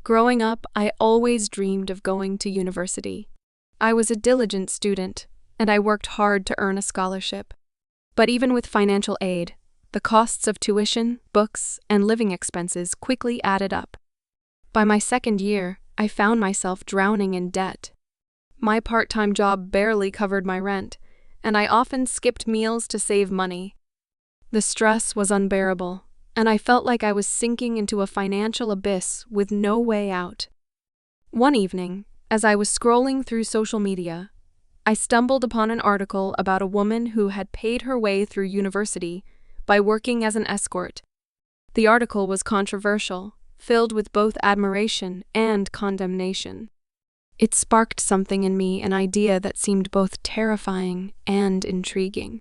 Growing up, I always dreamed of going to university. I was a diligent student, and I worked hard to earn a scholarship. But even with financial aid, the costs of tuition, books, and living expenses quickly added up. By my second year, I found myself drowning in debt. My part-time job barely covered my rent, and I often skipped meals to save money. The stress was unbearable, and I felt like I was sinking into a financial abyss with no way out. One evening, as I was scrolling through social media, I stumbled upon an article about a woman who had paid her way through university by working as an escort. The article was controversial, filled with both admiration and condemnation. It sparked something in me, an idea that seemed both terrifying and intriguing.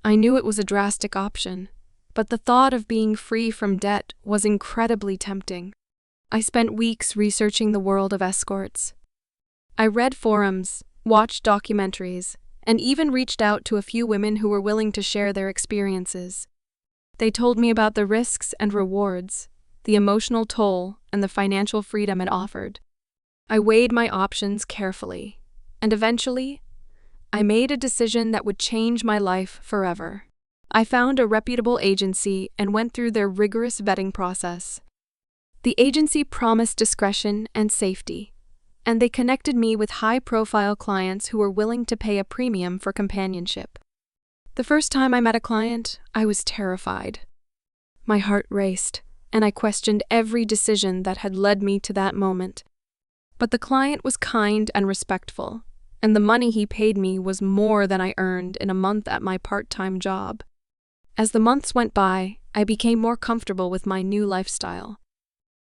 I knew it was a drastic option, but the thought of being free from debt was incredibly tempting. I spent weeks researching the world of escorts. I read forums, watched documentaries, and even reached out to a few women who were willing to share their experiences. They told me about the risks and rewards, the emotional toll, and the financial freedom it offered. I weighed my options carefully, and eventually, I made a decision that would change my life forever. I found a reputable agency and went through their rigorous vetting process. The agency promised discretion and safety, and they connected me with high-profile clients who were willing to pay a premium for companionship. The first time I met a client, I was terrified. My heart raced, and I questioned every decision that had led me to that moment. But the client was kind and respectful, and the money he paid me was more than I earned in a month at my part-time job. As the months went by, I became more comfortable with my new lifestyle.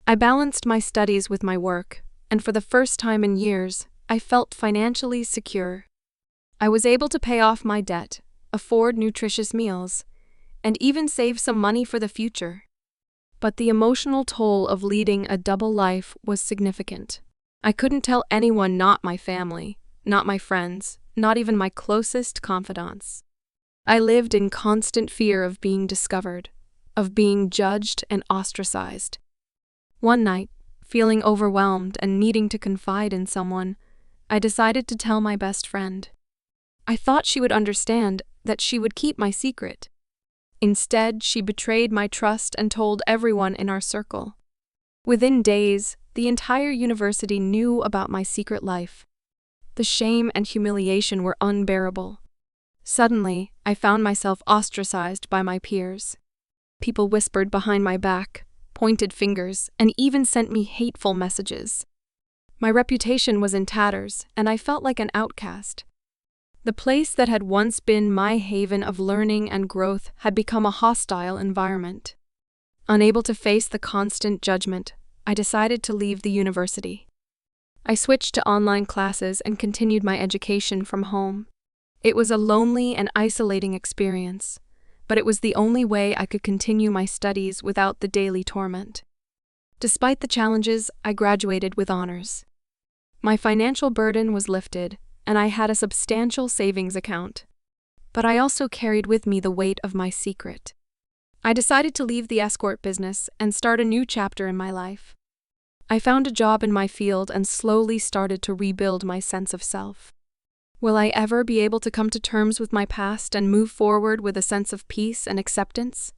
I balanced my studies with my work, and for the first time in years, I felt financially secure. I was able to pay off my debt, afford nutritious meals, and even save some money for the future. But the emotional toll of leading a double life was significant. I couldn't tell anyone, not my family, not my friends, not even my closest confidants. I lived in constant fear of being discovered, of being judged and ostracized. One night, feeling overwhelmed and needing to confide in someone, I decided to tell my best friend. I thought she would understand, that she would keep my secret. Instead, she betrayed my trust and told everyone in our circle. Within days, the entire university knew about my secret life. The shame and humiliation were unbearable. Suddenly, I found myself ostracized by my peers. People whispered behind my back, pointed fingers, and even sent me hateful messages. My reputation was in tatters, and I felt like an outcast. The place that had once been my haven of learning and growth had become a hostile environment. Unable to face the constant judgment, I decided to leave the university. I switched to online classes and continued my education from home. It was a lonely and isolating experience, but it was the only way I could continue my studies without the daily torment. Despite the challenges, I graduated with honors. My financial burden was lifted, and I had a substantial savings account. But I also carried with me the weight of my secret. I decided to leave the escort business and start a new chapter in my life. I found a job in my field and slowly started to rebuild my sense of self. Will I ever be able to come to terms with my past and move forward with a sense of peace and acceptance?